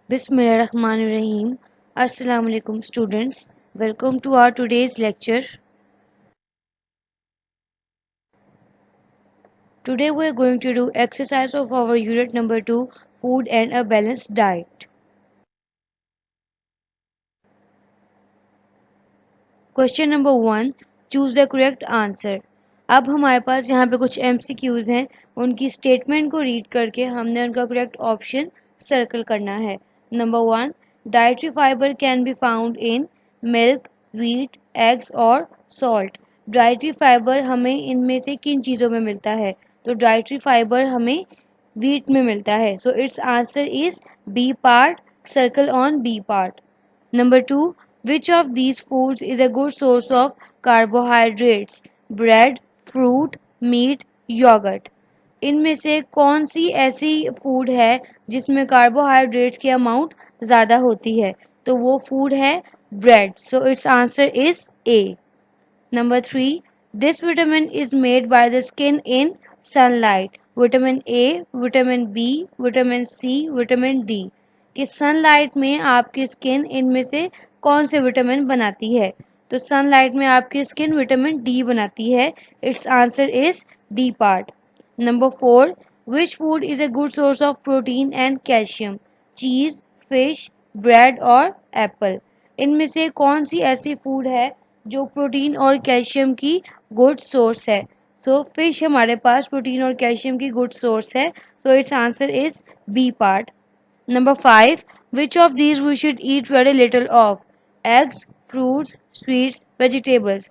Bismillahirrahmanirrahim. Assalamu alaikum students. Welcome to our today's lecture. Today we are going to do exercise of our unit number 2, food and a balanced diet. Question number 1, choose the correct answer. अब हमारे पास यहाँ पे कुछ MCQs हैं, उनकी statement को read करके हमने उनका करेक्ट ऑप्शन सर्कल करना है. Number 1, dietary fibre can be found in milk, wheat, eggs और सॉल्ट. डाइटरी फाइबर हमें इनमें से किन चीज़ों में मिलता है? तो डाइटरी फाइबर हमें व्हीट में मिलता है. So its answer is B part. Circle on B part. Number 2, which of these foods is a good source of carbohydrates? Bread, fruit, meat, yogurt. इनमें से कौन सी ऐसी फूड है जिसमें कार्बोहाइड्रेट्स की अमाउंट ज़्यादा होती है? तो वो फूड है bread. So its answer is a. Number 3, this vitamin is made by the skin in sunlight. Vitamin A, vitamin B, vitamin C, vitamin D. कि सनलाइट में आपकी स्किन इनमें से कौन से विटामिन बनाती है? तो सनलाइट में आपकी स्किन विटामिन डी बनाती है. It's answer is D part. Number 4, which food is a good source of protein and calcium? चीज, फिश, ब्रेड और एप्पल. इनमें से कौन सी ऐसी फूड है जो प्रोटीन और कैल्शियम की गुड सोर्स है? तो फिश हमारे पास प्रोटीन और कैल्शियम की गुड सोर्स है. So its answer is B part. Number 5, which of these we should eat very little of? Eggs, fruits, sweets, vegetables.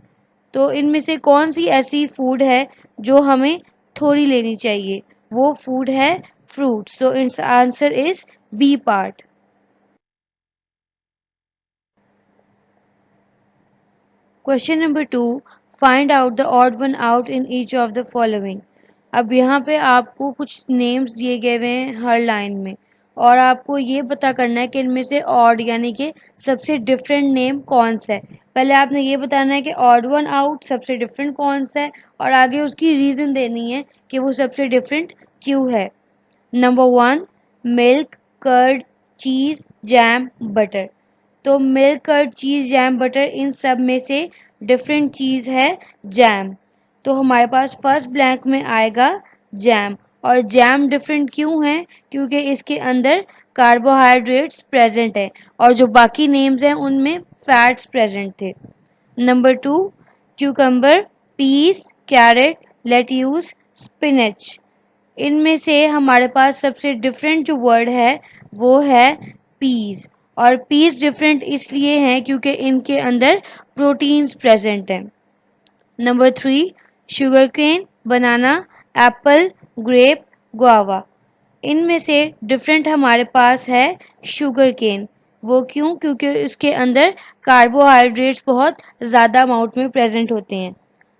तो इनमें से कौन सी ऐसी फूड है जो हमें थोड़ी लेनी चाहिए? वो फूड है fruit. So its answer is B part. Question number 2, find out the odd one out in each of the following. अब यहाँ पे आपको कुछ नेम्स दिए गए हुए हैं हर लाइन में और आपको ये पता करना है कि इनमें से ऑड यानी कि सबसे डिफरेंट नेम कौन सा है. पहले आपने ये बताना है कि ऑड वन आउट सबसे डिफरेंट कौन सा है और आगे उसकी रीज़न देनी है कि वो सबसे डिफरेंट क्यों है. नंबर 1, मिल्क, कर्ड, चीज़, जैम, बटर. तो मिल्क, कर्ड, चीज़, जैम, बटर इन सब में से डिफरेंट चीज़ है जैम. तो हमारे पास फर्स्ट ब्लैंक में आएगा जैम. और जैम डिफरेंट क्यों है? क्योंकि इसके अंदर कार्बोहाइड्रेट्स प्रेजेंट है और जो बाकी नेम्स हैं उनमें फैट्स प्रेजेंट थे. Number 2, cucumber, peas, carrot, lettuce, spinach. इनमें से हमारे पास सबसे डिफरेंट जो वर्ड है वो है पीस. और पीस डिफरेंट इसलिए हैं क्योंकि इनके अंदर प्रोटीन्स प्रेजेंट हैं. नंबर 3, शुगर केन, बनाना, एप्पल, ग्रेप, गुआवा. इनमें से डिफरेंट हमारे पास है शुगर केन. वो क्यों? क्योंकि इसके अंदर कार्बोहाइड्रेट्स बहुत ज़्यादा अमाउंट में प्रेजेंट होते हैं.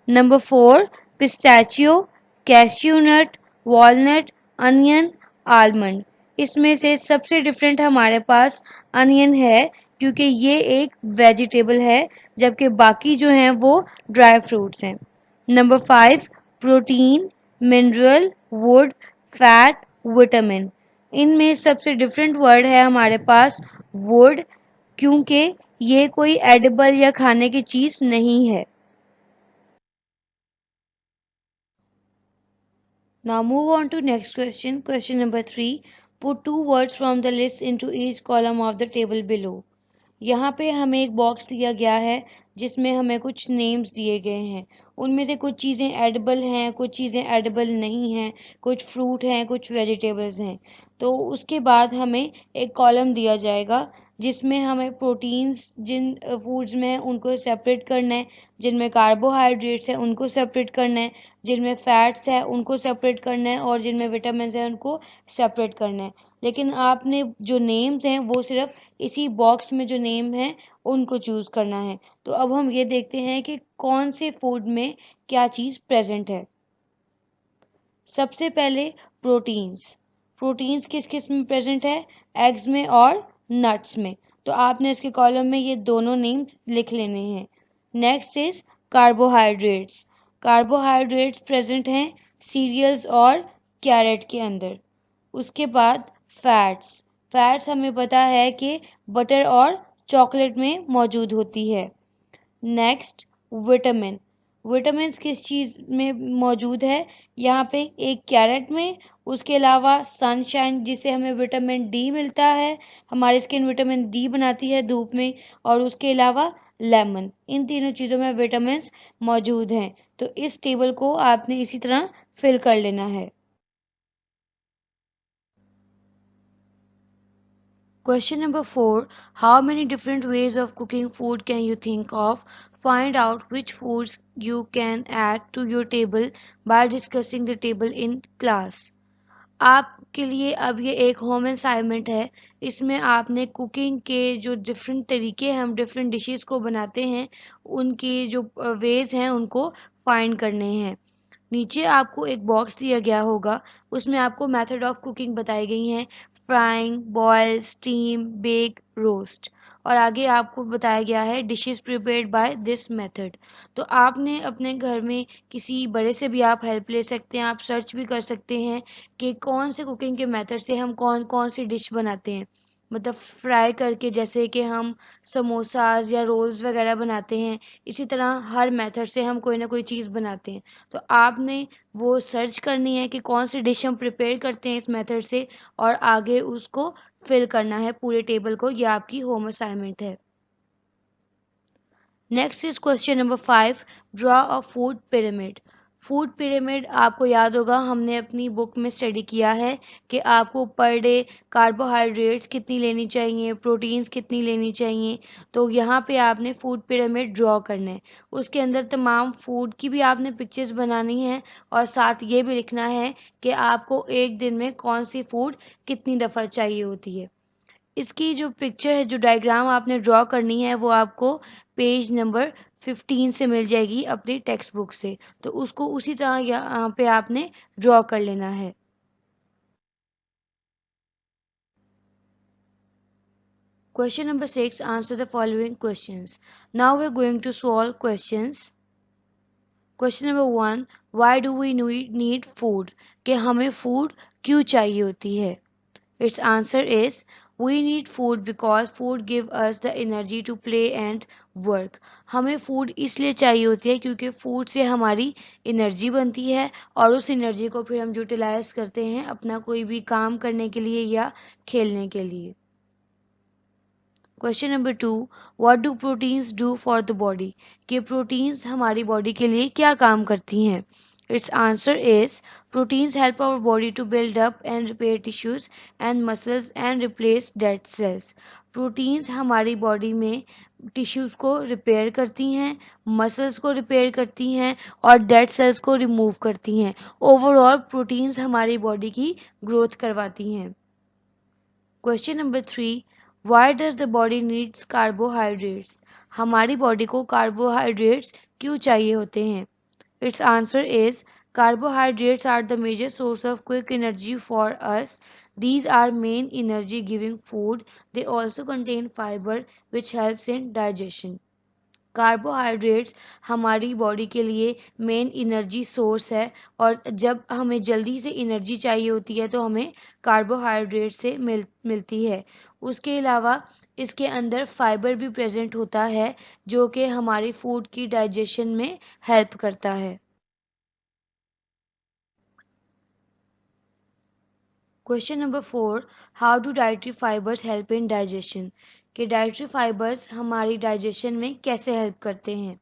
Number 4, pistachio, cashew nut, walnut, onion, almond. इसमें से सबसे डिफरेंट हमारे पास अनियन है क्योंकि ये एक वेजिटेबल है जबकि बाकी जो हैं वो ड्राई फ्रूट्स हैं. Number 5, protein, mineral, would, fat, vitamin. इनमें सबसे डिफरेंट वर्ड है हमारे पास वुड क्योंकि ये कोई एडिबल या खाने की चीज़ नहीं है. Now move on to next question. Question number 3. Put two words from the list into each column of the table below. यहाँ पे हमें एक बॉक्स दिया गया है जिसमें हमें कुछ नेम्स दिए गए हैं. उनमें से कुछ चीज़ें एडिबल हैं, कुछ चीज़ें एडिबल नहीं हैं, कुछ फ्रूट हैं, कुछ वेजिटेबल्स हैं. तो उसके बाद हमें एक कॉलम दिया जाएगा जिसमें हमें प्रोटीन्स जिन फूड्स में हैं उनको सेपरेट करना है, जिनमें कार्बोहाइड्रेट्स हैं उनको सेपरेट करना है, जिनमें फैट्स है उनको सेपरेट करना है और जिनमें विटामिन है उनको सेपरेट करना है. लेकिन आपने जो नेम्स हैं वो सिर्फ इसी बॉक्स में जो नेम है उनको चूज़ करना है. तो अब हम ये देखते हैं कि कौन से फूड में क्या चीज़ प्रेजेंट है. सबसे पहले प्रोटीन्स. प्रोटीन्स किस किस में प्रेजेंट है? एग्स में और नट्स में. तो आपने इसके कॉलम में ये दोनों नेम्स लिख लेने हैं. Next is carbohydrates. Carbohydrates present हैं सीरियल्स और कैरेट के अंदर. उसके बाद फैट्स. फैट्स हमें पता है कि बटर और चॉकलेट में मौजूद होती है। Next, vitamin. विटामिन किस चीज़ में मौजूद है? यहाँ पे एक कैरेट में, उसके अलावा सनशाइन जिससे हमें विटामिन डी मिलता है, हमारी स्किन विटामिन डी बनाती है धूप में, और उसके अलावा लेमन। इन तीनों चीज़ों में विटामिन मौजूद हैं। तो इस टेबल को आपने इसी तरह फिल कर लेना है। Question number 4. How many different ways of cooking food can you think of? Find out which foods you can add to your table by discussing the table in class. आपके लिए अब ये एक होम असाइनमेंट है। इसमें आपने cooking के जो डिफरेंट तरीके हैं, हम डिफरेंट डिशेस को बनाते हैं, उनके जो वेज हैं उनको फाइंड करने हैं। नीचे आपको एक बॉक्स दिया गया होगा, उसमें आपको मेथड ऑफ कुकिंग बताई गई हैं: frying, boil, steam, bake, roast. और आगे आपको बताया गया है dishes prepared by this method. तो आपने अपने घर में किसी बड़े से भी आप हेल्प ले सकते हैं, आप सर्च भी कर सकते हैं कि कौन से कुकिंग के मेथड से हम कौन कौन सी डिश बनाते हैं। मतलब फ्राई करके, जैसे कि हम समोसाज या रोल्स वगैरह बनाते हैं, इसी तरह हर मेथड से हम कोई ना कोई चीज़ बनाते हैं। तो आपने वो सर्च करनी है कि कौन सी डिश हम प्रिपेयर करते हैं इस मेथड से, और आगे उसको फिल करना है पूरे टेबल को। ये आपकी होम असाइनमेंट है। Next is question number 5। Draw a food pyramid. Food pyramid आपको याद होगा, हमने अपनी बुक में स्टडी किया है कि आपको पर डे कार्बोहाइड्रेट्स कितनी लेनी चाहिए, प्रोटीन्स कितनी लेनी चाहिए। तो यहाँ पे आपने फूड पिरामिड ड्रॉ करना है। उसके अंदर तमाम फूड की भी आपने पिक्चर्स बनानी है, और साथ ये भी लिखना है कि आपको एक दिन में कौन सी फूड कितनी दफ़ा चाहिए होती है। इसकी जो पिक्चर है, जो डायग्राम आपने ड्रॉ करनी है, वो आपको पेज नंबर 15 से मिल जाएगी अपनी टेक्स्ट बुक से। तो उसको उसी तरह यहाँ पे आपने ड्रॉ कर लेना है। Question number 6. Answer the following questions. Now we're going to solve questions. Question number 1. Why do we need food? कि हमें food क्यों चाहिए होती है? Its answer is we need food because food give us the energy to play and work. हमें food इसलिए चाहिए होती है क्योंकि food से हमारी एनर्जी बनती है, और उस एनर्जी को फिर हम यूटिलाइज करते हैं अपना कोई भी काम करने के लिए या खेलने के लिए। Question number 2. What do proteins do for the body? कि प्रोटीन्स हमारी बॉडी के लिए क्या काम करती हैं? Its answer is proteins help our body to build up and repair tissues and muscles and replace dead cells. Proteins हमारी body में टिश्यूज को रिपेयर करती हैं, मसल्स को रिपेयर करती हैं, और डेड सेल्स को रिमूव करती हैं। ओवरऑल प्रोटीन्स हमारी बॉडी की ग्रोथ करवाती हैं। Question number 3. Why does the body needs carbohydrates? हमारी बॉडी को कार्बोहाइड्रेट्स क्यों चाहिए होते हैं? Its answer is carbohydrates are the major source of quick energy for us. These are main energy giving food. They also contain fiber which helps in digestion. Carbohydrates हमारी body के लिए main energy source है, और जब हमें जल्दी से energy चाहिए होती है तो हमें कार्बोहाइड्रेट से मिलती है। उसके अलावा इसके अंदर फाइबर भी प्रेजेंट होता है, जो कि हमारी फूड की डाइजेशन में हेल्प करता है। Question number 4. How do dietary fibres help in digestion? कि डाइटरी फाइबर्स हमारी डाइजेशन में कैसे हेल्प करते हैं?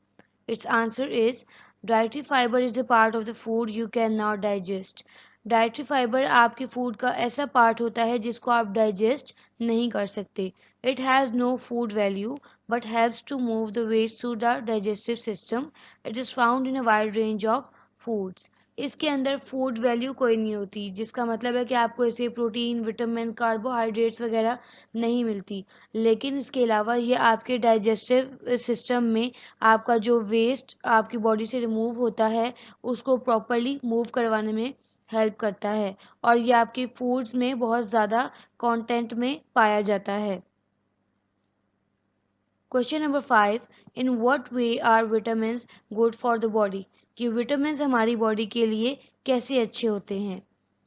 Its answer is dietary fibre is the part of the food you can not digest. Dietary fibre आपके food का ऐसा part होता है जिसको आप डाइजेस्ट नहीं कर सकते. It has no food value but helps to move the waste through the digestive system. It is found in a wide range of foods. इसके अंदर फूड वैल्यू कोई नहीं होती, जिसका मतलब है कि आपको इसे प्रोटीन, विटामिन, कार्बोहाइड्रेट्स वगैरह नहीं मिलती। लेकिन इसके अलावा ये आपके डाइजेस्टिव सिस्टम में आपका जो वेस्ट आपकी बॉडी से रिमूव होता है, उसको प्रॉपरली मूव करवाने में हेल्प करता है, और ये आपके फूड्स में बहुत ज़्यादा कंटेंट में पाया जाता है। Question number 5. In what way are vitamin good for the body? कि विटामिन हमारी बॉडी के लिए कैसे अच्छे होते हैं?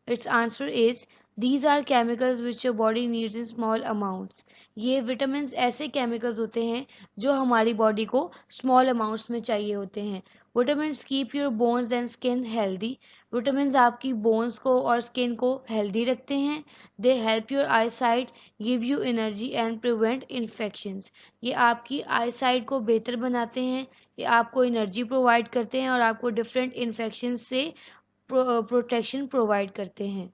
Its answer is these are chemicals which your body needs in small amounts. ये विटामिन ऐसे केमिकल्स होते हैं जो हमारी बॉडी को स्मॉल अमाउंट्स में चाहिए होते हैं। Vitamin keep your bones and skin healthy. Vitamin आपकी बोन्स को और स्किन को हेल्दी रखते हैं। They help your I site, give you energy and prevent infections. ये आपकी आई साइट को बेहतर बनाते हैं, ये आपको एनर्जी प्रोवाइड करते हैं और आपको डिफरेंट इन्फेक्शन से प्रोटेक्शन प्रोवाइड करते हैं।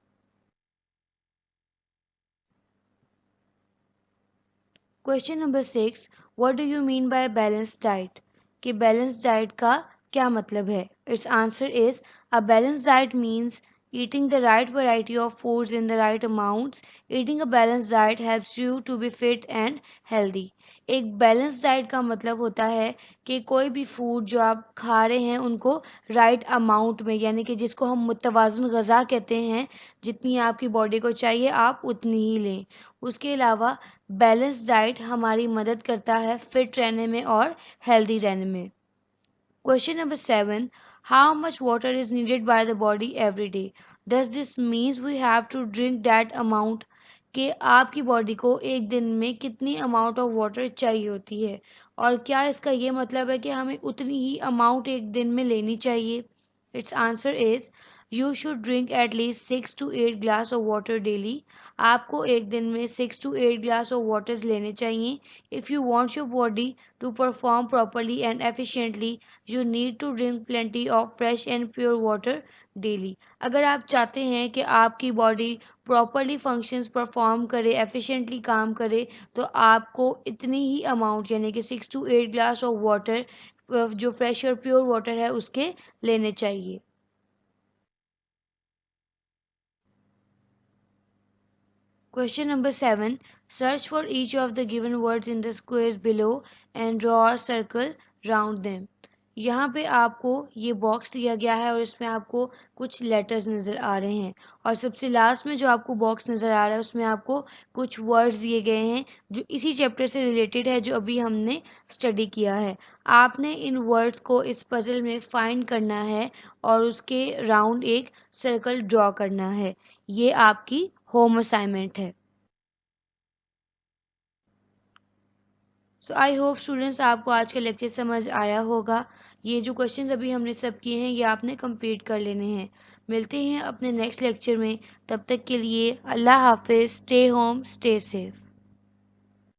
Question number 6, what do you mean by balance diet? कि बैलेंस डाइट का क्या मतलब है? It's answer is a balance diet means eating the right variety of foods in the right amounts. Eating a balanced diet helps you to be fit and healthy. एक balance diet का मतलब होता है कि कोई भी फूड जो आप खा रहे हैं उनको राइट अमाउंट में, यानी कि जिसको हम मुतवाज़न ग़ज़ा कहते हैं, जितनी आपकी बॉडी को चाहिए आप उतनी ही लें। उसके अलावा बैलेंस डाइट हमारी मदद करता है फिट रहने में और हेल्दी रहने में। Question number 7, how much water is needed by the body every day? Does this means we have to drink that amount? कि आपकी बॉडी को एक दिन में कितनी अमाउंट ऑफ वाटर चाहिए होती है, और क्या इसका ये मतलब है कि हमें उतनी ही अमाउंट एक दिन में लेनी चाहिए? It's answer is you should drink at least 6 to 8 glass of water daily. आपको एक दिन में 6 to 8 ग्लास ऑफ वाटर्स लेने चाहिए। If you want your body to perform properly and efficiently you need to drink plenty of fresh and pure water daily. अगर आप चाहते हैं कि आपकी बॉडी प्रॉपरली फंक्शंस परफॉर्म करे, एफिशिएंटली काम करे, तो आपको इतनी ही अमाउंट यानी कि 6 to 8 ग्लास ऑफ वाटर जो फ्रेश और प्योर वाटर है उसके लेने चाहिए। Question number 7. Search for each of the given words in the squares below and draw a circle round them. यहाँ पे आपको ये बॉक्स दिया गया है और इसमें आपको कुछ लेटर्स नज़र आ रहे हैं, और सबसे लास्ट में जो आपको बॉक्स नज़र आ रहा है उसमें आपको कुछ वर्ड्स दिए गए हैं जो इसी चैप्टर से रिलेटेड है जो अभी हमने स्टडी किया है। आपने इन वर्ड्स को इस पजल में फाइंड करना है और उसके राउंड एक सर्कल ड्रॉ करना है। ये आपकी होम असाइनमेंट है। सो आई होप स्टूडेंट्स आपको आज का लेक्चर समझ आया होगा। ये जो क्वेश्चंस अभी हमने सब किए हैं ये आपने कंप्लीट कर लेने हैं। मिलते हैं अपने नेक्स्ट लेक्चर में, तब तक के लिए अल्लाह हाफिज़। Stay home, stay safe.